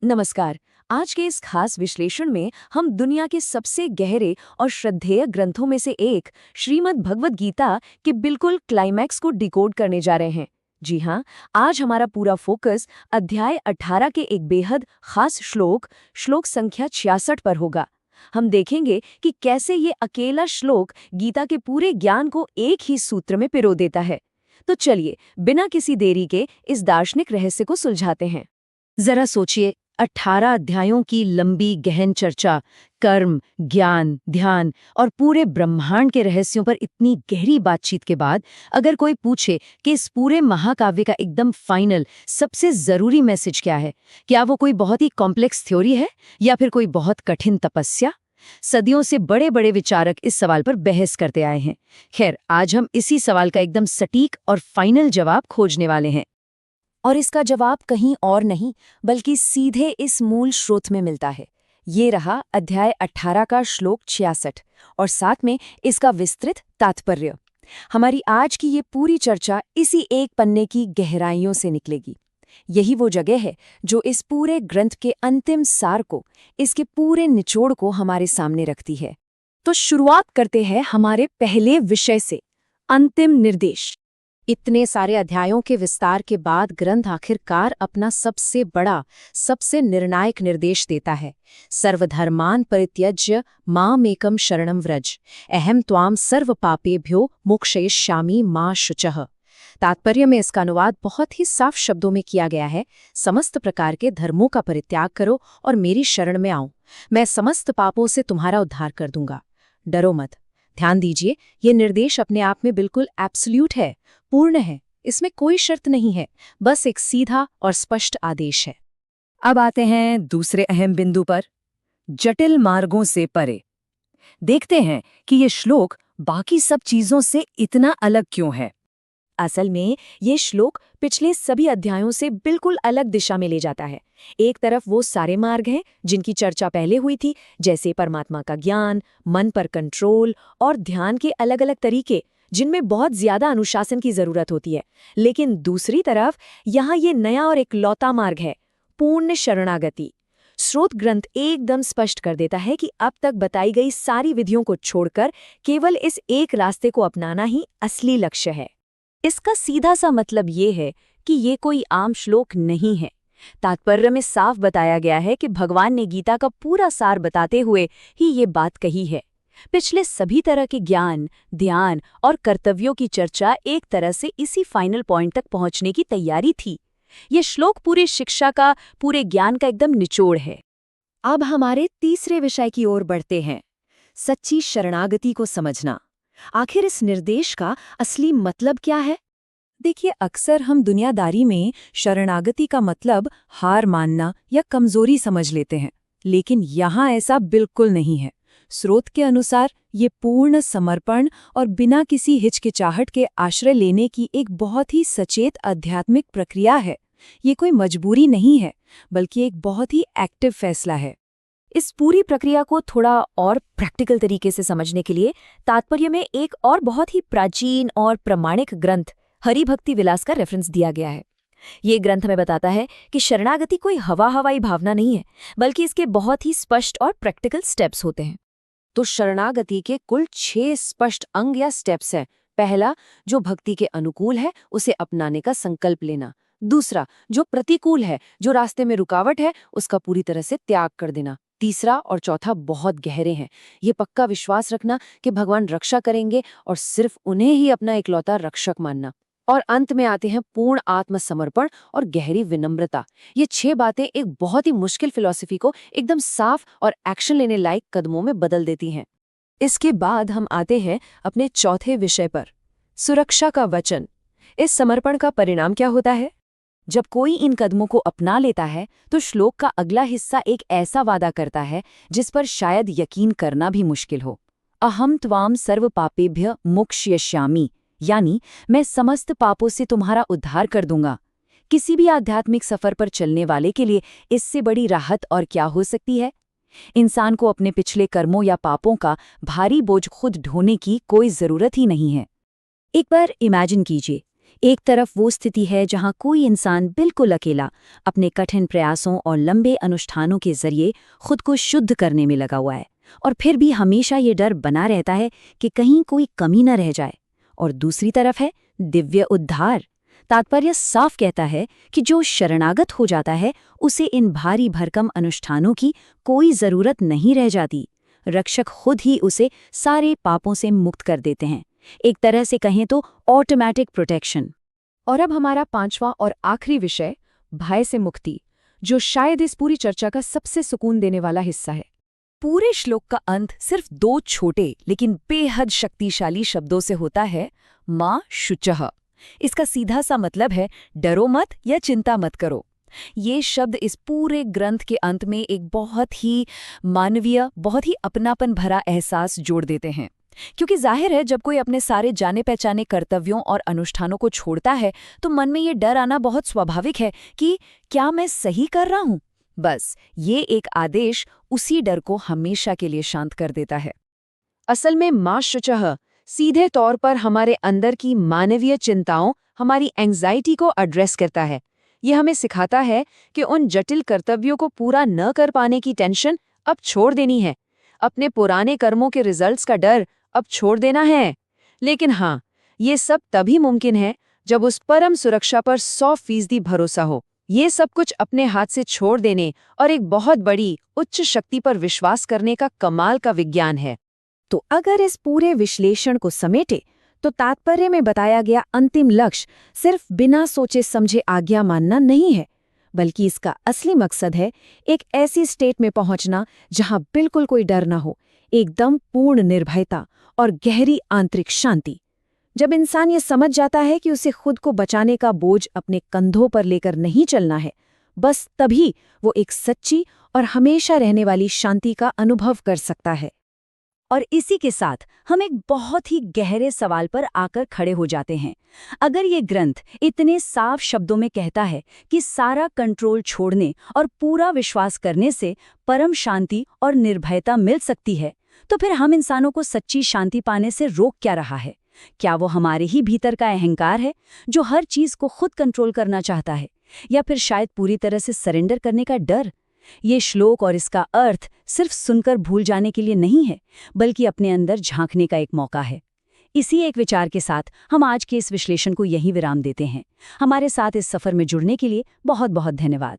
नमस्कार। आज के इस खास विश्लेषण में हम दुनिया के सबसे गहरे और श्रद्धेय ग्रंथों में से एक श्रीमद् भगवद गीता के बिल्कुल क्लाइमैक्स को डिकोड करने जा रहे हैं। जी हाँ, आज हमारा पूरा फोकस अध्याय 18 के एक बेहद खास श्लोक संख्या 66 पर होगा। हम देखेंगे कि कैसे ये अकेला श्लोक गीता के पूरे ज्ञान को एक ही सूत्र में पिरो देता है। तो चलिए, बिना किसी देरी के इस दार्शनिक रहस्य को सुलझाते हैं। जरा सोचिए, 18 अध्यायों की लंबी गहन चर्चा, कर्म, ज्ञान, ध्यान और पूरे ब्रह्मांड के रहस्यों पर इतनी गहरी बातचीत के बाद अगर कोई पूछे कि इस पूरे महाकाव्य का एकदम फाइनल सबसे जरूरी मैसेज क्या है, क्या वो कोई बहुत ही कॉम्प्लेक्स थ्योरी है या फिर कोई बहुत कठिन तपस्या? सदियों से बड़े बड़े विचारक इस सवाल पर बहस करते आए हैं। खैर, आज हम इसी सवाल का एकदम सटीक और फाइनल जवाब खोजने वाले हैं। और इसका जवाब कहीं और नहीं बल्कि सीधे इस मूल स्रोत में मिलता है। ये रहा अध्याय 18 का श्लोक 66 और साथ में इसका विस्तृत तात्पर्य। हमारी आज की ये पूरी चर्चा इसी एक पन्ने की गहराइयों से निकलेगी। यही वो जगह है जो इस पूरे ग्रंथ के अंतिम सार को, इसके पूरे निचोड़ को हमारे सामने रखती है। तो शुरुआत करते हैं हमारे पहले विषय से, अंतिम निर्देश। इतने सारे अध्यायों के विस्तार के बाद ग्रंथ आखिरकार अपना सबसे बड़ा, सबसे निर्णायक निर्देश देता है। सर्वधर्मान् परित्यज्य मामेकं शरणं व्रज, अहं त्वां सर्व पापेभ्यो मोक्षयिष्यामि मा शुचः। तात्पर्य में इसका अनुवाद बहुत ही साफ शब्दों में किया गया है। समस्त प्रकार के धर्मों का परित्याग करो और मेरी शरण में आओ, मैं समस्त पापों से तुम्हारा उद्धार कर दूंगा। डरो मत। ध्यान दीजिए, ये निर्देश अपने आप में बिल्कुल एब्सोल्यूट है, पूर्ण है। इसमें कोई शर्त नहीं है, बस एक सीधा और स्पष्ट आदेश है। अब आते हैं दूसरे अहम बिंदु पर, जटिल मार्गों से परे। देखते हैं कि ये श्लोक बाकी सब चीजों से इतना अलग क्यों है। असल में ये श्लोक पिछले सभी अध्यायों से बिल्कुल अलग दिशा में ले जाता है। एक तरफ वो सारे मार्ग हैं जिनकी चर्चा पहले हुई थी, जैसे परमात्मा का ज्ञान, मन पर कंट्रोल और ध्यान के अलग अलग तरीके, जिनमें बहुत ज्यादा अनुशासन की जरूरत होती है। लेकिन दूसरी तरफ यहाँ ये नया और इकलौता मार्ग है, पूर्ण शरणागति। स्रोत ग्रंथ एकदम स्पष्ट कर देता है कि अब तक बताई गई सारी विधियों को छोड़कर केवल इस एक रास्ते को अपनाना ही असली लक्ष्य है। इसका सीधा सा मतलब ये है कि ये कोई आम श्लोक नहीं है। तात्पर्य में साफ बताया गया है कि भगवान ने गीता का पूरा सार बताते हुए ही ये बात कही है। पिछले सभी तरह के ज्ञान, ध्यान और कर्तव्यों की चर्चा एक तरह से इसी फाइनल पॉइंट तक पहुंचने की तैयारी थी। ये श्लोक पूरी शिक्षा का, पूरे ज्ञान का एकदम निचोड़ है। अब हमारे तीसरे विषय की ओर बढ़ते हैं, सच्ची शरणागति को समझना। आखिर इस निर्देश का असली मतलब क्या है? देखिए, अक्सर हम दुनियादारी में शरणागति का मतलब हार मानना या कमजोरी समझ लेते हैं, लेकिन यहाँ ऐसा बिल्कुल नहीं है। स्रोत के अनुसार ये पूर्ण समर्पण और बिना किसी हिचकिचाहट के आश्रय लेने की एक बहुत ही सचेत आध्यात्मिक प्रक्रिया है। ये कोई मजबूरी नहीं है, बल्कि एक बहुत ही एक्टिव फैसला है। इस पूरी प्रक्रिया को थोड़ा और प्रैक्टिकल तरीके से समझने के लिए तात्पर्य में एक और बहुत ही प्राचीन और प्रामाणिक ग्रंथ हरिभक्ति विलास का रेफरेंस दिया गया है। ये ग्रंथ हमें बताता है कि शरणागति कोई हवाई भावना नहीं है, बल्कि इसके बहुत ही स्पष्ट और प्रैक्टिकल स्टेप्स होते हैं। तो शरणागति के कुल 6 स्पष्ट अंग या स्टेप्स हैं। पहला, जो भक्ति के अनुकूल है उसे अपनाने का संकल्प लेना। दूसरा, जो प्रतिकूल है, जो रास्ते में रुकावट है, उसका पूरी तरह से त्याग कर देना। तीसरा और चौथा बहुत गहरे हैं। ये पक्का विश्वास रखना कि भगवान रक्षा करेंगे और सिर्फ उन्हें ही अपना इकलौता रक्षक मानना। और अंत में आते हैं पूर्ण आत्मसमर्पण और गहरी विनम्रता। ये 6 बातें एक बहुत ही मुश्किल फिलॉसफी को एकदम साफ और एक्शन लेने लायक कदमों में बदल देती हैं। इसके बाद हम आते हैं अपने चौथे विषय पर, सुरक्षा का वचन। इस समर्पण का परिणाम क्या होता है? जब कोई इन कदमों को अपना लेता है तो श्लोक का अगला हिस्सा एक ऐसा वादा करता है जिस पर शायद यकीन करना भी मुश्किल हो। अहं त्वां सर्व पापेभ्य मोक्षयिष्यामि, यानी मैं समस्त पापों से तुम्हारा उद्धार कर दूंगा। किसी भी आध्यात्मिक सफर पर चलने वाले के लिए इससे बड़ी राहत और क्या हो सकती है? इंसान को अपने पिछले कर्मों या पापों का भारी बोझ खुद ढोने की कोई जरूरत ही नहीं है। एक बार इमेजिन कीजिए एक तरफ वो स्थिति है जहां कोई इंसान बिल्कुल अकेला अपने कठिन प्रयासों और लंबे अनुष्ठानों के जरिए खुद को शुद्ध करने में लगा हुआ है, और फिर भी हमेशा ये डर बना रहता है कि कहीं कोई कमी न रह जाए। और दूसरी तरफ है दिव्य उद्धार। तात्पर्य साफ कहता है कि जो शरणागत हो जाता है उसे इन भारी भरकम अनुष्ठानों की कोई जरूरत नहीं रह जाती। रक्षक खुद ही उसे सारे पापों से मुक्त कर देते हैं, एक तरह से कहें तो ऑटोमैटिक प्रोटेक्शन। और अब हमारा पांचवा और आखिरी विषय, भय से मुक्ति, जो शायद इस पूरी चर्चा का सबसे सुकून देने वाला हिस्सा है। पूरे श्लोक का अंत सिर्फ 2 छोटे लेकिन बेहद शक्तिशाली शब्दों से होता है, मां शुचः। इसका सीधा सा मतलब है डरो मत या चिंता मत करो। ये शब्द इस पूरे ग्रंथ के अंत में एक बहुत ही मानवीय, बहुत ही अपनापन भरा एहसास जोड़ देते हैं। क्योंकि जाहिर है जब कोई अपने सारे जाने पहचाने कर्तव्यों और अनुष्ठानों को छोड़ता है तो मन में ये डर आना बहुत स्वाभाविक है कि क्या मैं सही कर रहा हूं। बस ये एक आदेश उसी डर को हमेशा के लिए शांत कर देता है। असल में मां शुचः सीधे तौर पर हमारे अंदर की मानवीय चिंताओं, हमारी एंग्जाइटी को एड्रेस करता है। ये हमें सिखाता है कि उन जटिल कर्तव्यों को पूरा न कर पाने की टेंशन अब छोड़ देनी है, अपने पुराने कर्मों के रिजल्ट्स का डर अब छोड़ देना है। लेकिन हाँ, ये सब तभी मुमकिन है जब उस परम सुरक्षा पर 100% भरोसा हो। ये सब कुछ अपने हाथ से छोड़ देने और एक बहुत बड़ी उच्च शक्ति पर विश्वास करने का कमाल का विज्ञान है। तो अगर इस पूरे विश्लेषण को समेटे तो तात्पर्य में बताया गया अंतिम लक्ष्य सिर्फ बिना सोचे समझे आज्ञा मानना नहीं है, बल्कि इसका असली मकसद है एक ऐसी स्टेट में पहुंचना जहां बिल्कुल कोई डर ना हो, एकदम पूर्ण निर्भयता और गहरी आंतरिक शांति। जब इंसान ये समझ जाता है कि उसे खुद को बचाने का बोझ अपने कंधों पर लेकर नहीं चलना है, बस तभी वो एक सच्ची और हमेशा रहने वाली शांति का अनुभव कर सकता है। और इसी के साथ हम एक बहुत ही गहरे सवाल पर आकर खड़े हो जाते हैं। अगर ये ग्रंथ इतने साफ शब्दों में कहता है कि सारा कंट्रोल छोड़ने और पूरा विश्वास करने से परम शांति और निर्भयता मिल सकती है, तो फिर हम इंसानों को सच्ची शांति पाने से रोक क्या रहा है? क्या वो हमारे ही भीतर का अहंकार है जो हर चीज को खुद कंट्रोल करना चाहता है, या फिर शायद पूरी तरह से सरेंडर करने का डर? ये श्लोक और इसका अर्थ सिर्फ सुनकर भूल जाने के लिए नहीं है, बल्कि अपने अंदर झांकने का एक मौका है। इसी एक विचार के साथ हम आज के इस विश्लेषण को यहीं विराम देते हैं। हमारे साथ इस सफर में जुड़ने के लिए बहुत बहुत धन्यवाद।